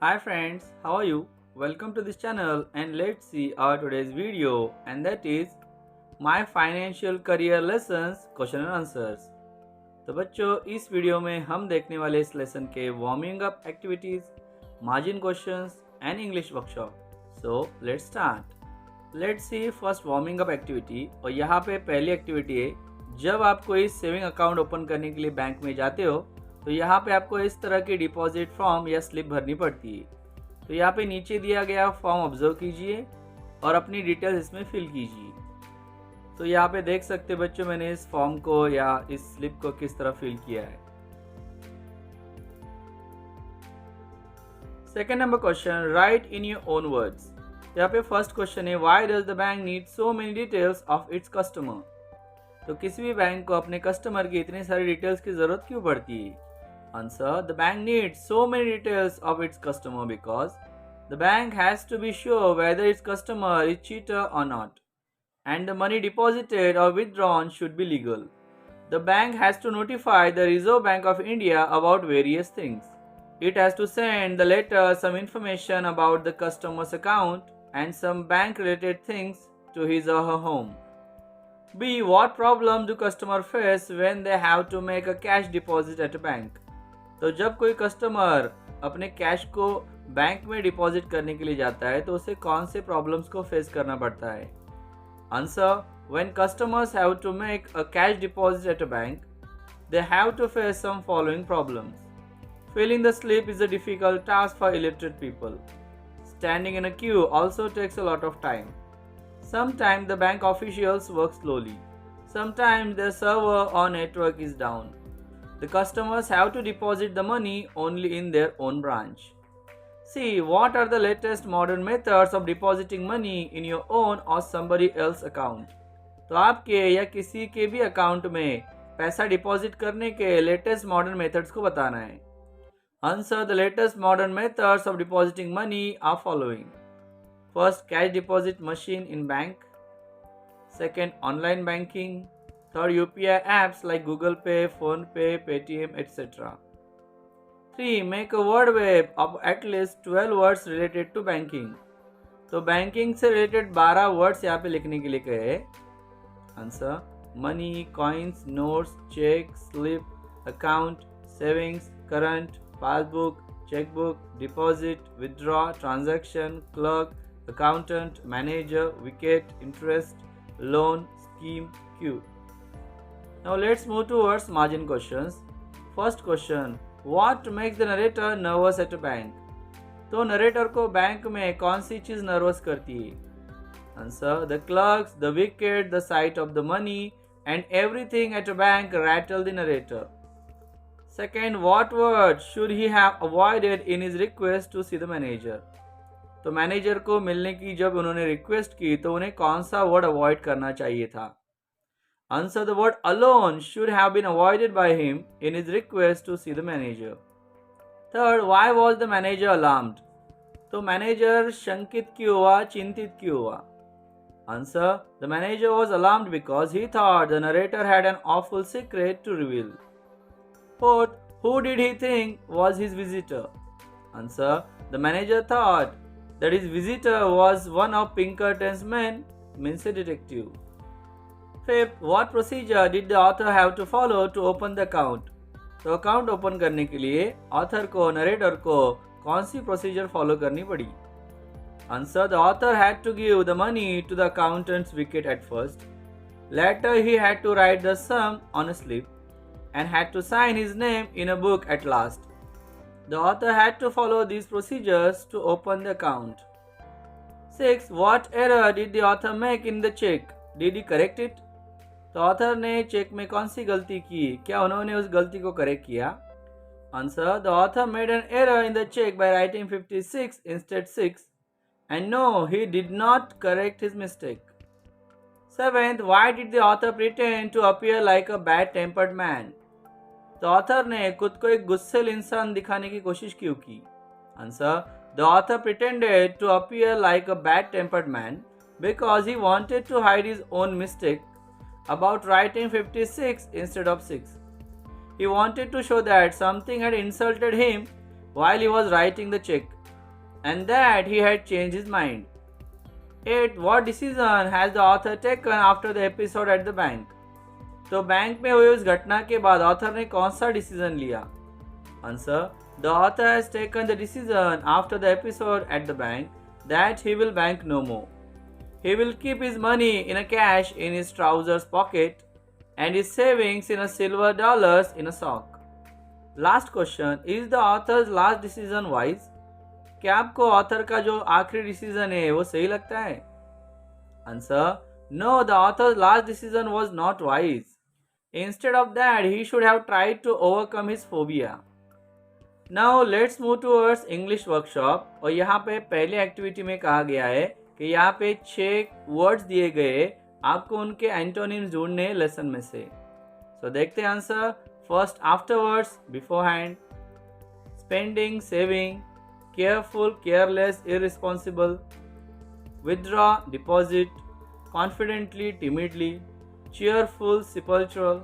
Hi friends, how are you? Welcome to this channel and let's see our today's video and that is My Financial Career Lessons Question and Answers। तो बच्चों इस video में हम देखने वाले इस lesson के warming up activities, margin questions and English workshop. So let's start. Let's see first warming up activity. और यहाँ पे पहली एक्टिविटी है, जब आप कोई सेविंग अकाउंट ओपन करने के लिए बैंक में जाते हो तो यहाँ पे आपको इस तरह की डिपॉजिट फॉर्म या स्लिप भरनी पड़ती है। तो यहाँ पे नीचे दिया गया फॉर्म ऑब्जर्व कीजिए और अपनी डिटेल्स इसमें फिल कीजिए। तो यहाँ पे देख सकते बच्चों, मैंने इस फॉर्म को या इस स्लिप को किस तरह फिल किया है। Second number question, right in your own words. यहाँ पे फर्स्ट क्वेश्चन है, why does the bank need so many details of its customer. तो किसी भी बैंक को अपने कस्टमर की इतनी सारी डिटेल्स की जरूरत क्यों पड़ती है। Answer, the bank needs so many details of its customer because the bank has to be sure whether its customer is cheater or not, and the money deposited or withdrawn should be legal. The bank has to notify the Reserve Bank of India about various things. It has to send the letter some information about the customer's account and some bank related things to his or her home. B. What problem do customers face when they have to make a cash deposit at a bank? तो जब कोई customer अपने cash को bank में deposit करने के लिए जाता है तो उसे कौन से प्रॉब्लम्स को फेस करना पड़ता है। Answer, when customers have to make a cash deposit at a bank they have to face some following problems. Filling the slip is a difficult task for illiterate people. Standing in a queue also takes a lot of time. Sometimes the bank officials work slowly. Sometimes their server or network is down. The customers have to deposit the money only in their own branch. See, what are the latest modern methods of depositing money in your own or somebody else's account? तो आपके या किसी के भी account में पैसा deposit करने के लेटेस्ट मॉडर्न मेथड्स को बताना है। Answer, the latest modern methods of depositing money are following. First, cash deposit machine in bank. Second, online banking. Third, UPI apps like Google Pay, Phone Pay, Paytm, etc. 3. Make a word web of at least 12 words related to banking. तो banking से related 12 words यहाँ पे लिखने के लिए कहे। Answer, money, coins, notes, cheque, slip, account, savings, current, passbook, chequebook, deposit, withdraw, transaction, clerk, accountant, manager, wicket, interest, loan, scheme, queue. Now let's move towards margin questions. First question, what makes the narrator nervous at a bank? तो narrator को bank में कौन सी चीज nervous करती है। Answer, the clerks, the wicket, the sight of the money and everything at a bank rattle the narrator. Second, what word should he have avoided in his request to see the manager? तो manager को मिलने की जब उन्होंने request की तो उन्हें कौन सा वर्ड अवॉइड करना चाहिए था। Answer, the word alone should have been avoided by him in his request to see the manager. Third, why was the manager alarmed? तो मैनेजर शंकित क्यों हुआ, चिंतित क्यों हुआ। Answer, the manager was alarmed because he thought the narrator had an awful secret to reveal. Fourth, who did he think was his visitor? Answer, the manager thought that his visitor was one of Pinkerton's men, means a detective. Fifth, what procedure did the author have to follow to open the account? तो account open करने के लिए author को, narrator को कौन सी procedure follow करनी पड़ी। Answer, the author had to give the money to the accountant's wicket at first. Later he had to write the sum on a slip and had to sign his name in a book at last. The author had to follow these procedures to open the account. 6. What error did the author make in the check? Did he correct it? तो author ने check में कौन सी गलती की, क्या उन्होंने उस गलती को करेक्ट किया। Answer, the author made an error in the cheque by writing 56 instead 6 and no he did not correct his mistake. Seventh, why did the author pretend to appear like a bad tempered man? तो author ने खुद को एक गुस्सेल इंसान दिखाने की कोशिश क्यों की। Answer, the author pretended to appear like a bad tempered man because he wanted to hide his own mistake about writing 56 instead of 6. He wanted to show that something had insulted him while he was writing the check and that he had changed his mind. 8. What decision has the author taken after the episode at the bank? तो bank में हुई उस घटना के बाद author ने कौन सा डिसीजन लिया? Answer, the author has taken the decision after the episode at the bank that he will bank no more. He will keep his money in a cash in his trousers pocket and his savings in a silver dollars in a sock. Last question, is the author's last decision wise? क्या आपको author का जो आखिरी decision है वो सही लगता है? Answer, no, the author's last decision was not wise. Instead of that, he should have tried to overcome his phobia. Now let's move towards English workshop. और यहाँ पे पहले एक्टिविटी में कहा गया है कि यहाँ पे 6 वर्ड्स दिए गए, आपको उनके एंटोनिम्स ढूंढने लेसन में से. So देखते हैं answer. First, afterwards, beforehand. Spending, saving. Careful, careless, irresponsible. Withdraw, deposit. Confidently, timidly. cheerful, sepulchral.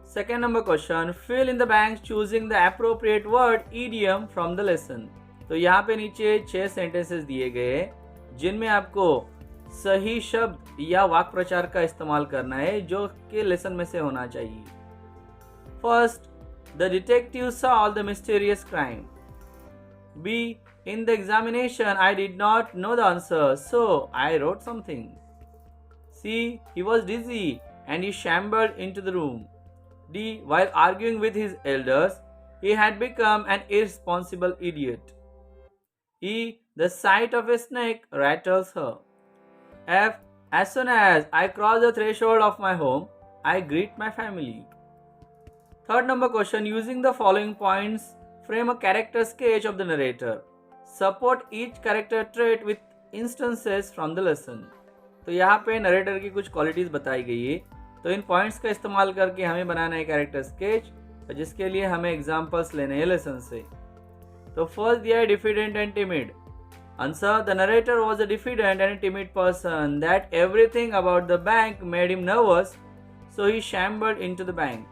Second number question, fill in the blanks choosing the appropriate word idiom from the lesson. तो यहाँ पे नीचे 6 sentences दिए गए जिनमें आपको सही शब्द या वाक्य प्रचार का इस्तेमाल करना है जो कि लेसन में से होना चाहिए. First, the detective solve the mysterious crime. B, in the examination I did not know the answer, so I wrote something. C, he was dizzy and he shambled into the room. D, while arguing with his elders, he had become an irresponsible idiot. E, the sight of a snake rattles her. F, as soon as I cross the threshold of my home, I greet my family. Third number question, using the following points, frame a character sketch of the narrator. Support each character trait with instances from the lesson. तो यहाँ पे narrator की कुछ qualities बताई गई है, तो इन points का इस्तेमाल करके हमें बनाना है कैरेक्टर स्केच, जिसके लिए हमें एग्जांपल्स लेने हैं लेसन से. तो फर्स्ट दिया है diffident and timid. Answer, the narrator was a diffident and timid person that everything about the bank made him nervous, so he shambled into the bank.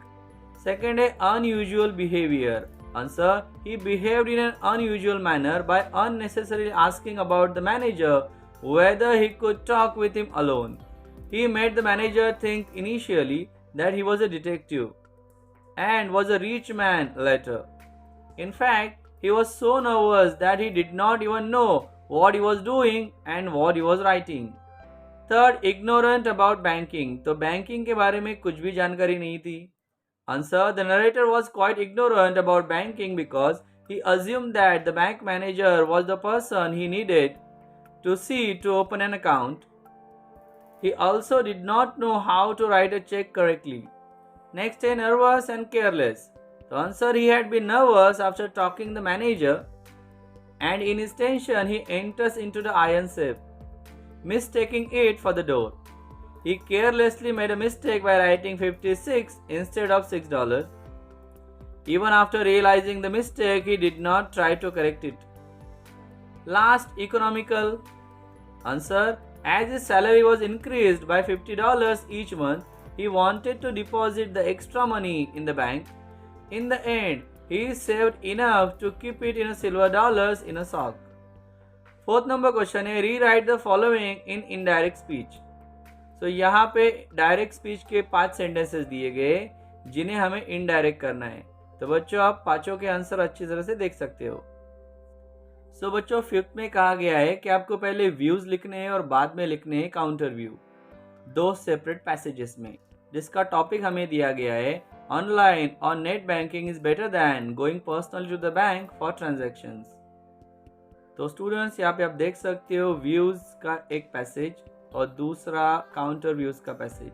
Second है unusual behaviour. Answer, he behaved in an unusual manner by unnecessarily asking about the manager whether he could talk with him alone. He made the manager think initially that he was a detective and was a rich man later. In fact, he was so nervous that he did not even know what he was doing and what he was writing. Third, ignorant about banking. तो banking के बारे में कुछ भी जानकारी नहीं थी. Answer, the narrator was quite ignorant about banking because he assumed that the bank manager was the person he needed to see to open an account. He also did not know how to write a check correctly. Next, nervous and careless. The answer, he had been nervous after talking the manager and in his tension he enters into the iron safe, mistaking it for the door. He carelessly made a mistake by writing 56 instead of $6. Even after realizing the mistake, he did not try to correct it. Last, economical. Answer, as his salary was increased by $50 each month, he wanted to deposit the extra money in the bank. In the end, he saved enough to keep it in a silver dollars in a sock. Fourth number question है, rewrite the following in indirect speech. So यहाँ पे direct speech के 5 sentences दिए गए जिन्हें हमें indirect करना है. तो बच्चों आप पांचों के आंसर अच्छी तरह से देख सकते हो. सो बच्चों फिफ्थ में कहा गया है कि आपको पहले व्यूज लिखने हैं और बाद में लिखने हैं काउंटर व्यू, 2 सेपरेट पैसेजेस में, जिसका टॉपिक हमें दिया गया है ऑनलाइन और net banking is better than going personally to the bank for transactions. तो स्टूडेंट्स यहाँ पे आप देख सकते हो व्यूज का एक पैसेज और दूसरा काउंटर व्यूज का पैसेज.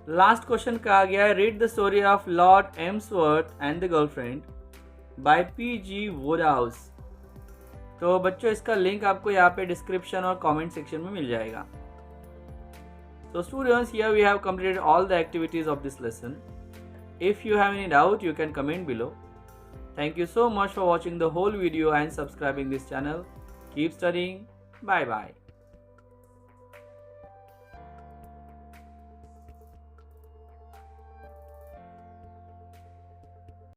लास्ट क्वेश्चन कहा गया है, read the story of Lord Emsworth and the girlfriend by P G. Wodehouse. तो बच्चों इसका लिंक आपको यहाँ पे डिस्क्रिप्शन और कमेंट सेक्शन में मिल जाएगा. So students, here we have completed all the activities of this lesson. If you have any doubt, you can comment below. Thank you so much for watching the whole video and subscribing this channel. Keep studying. Bye bye.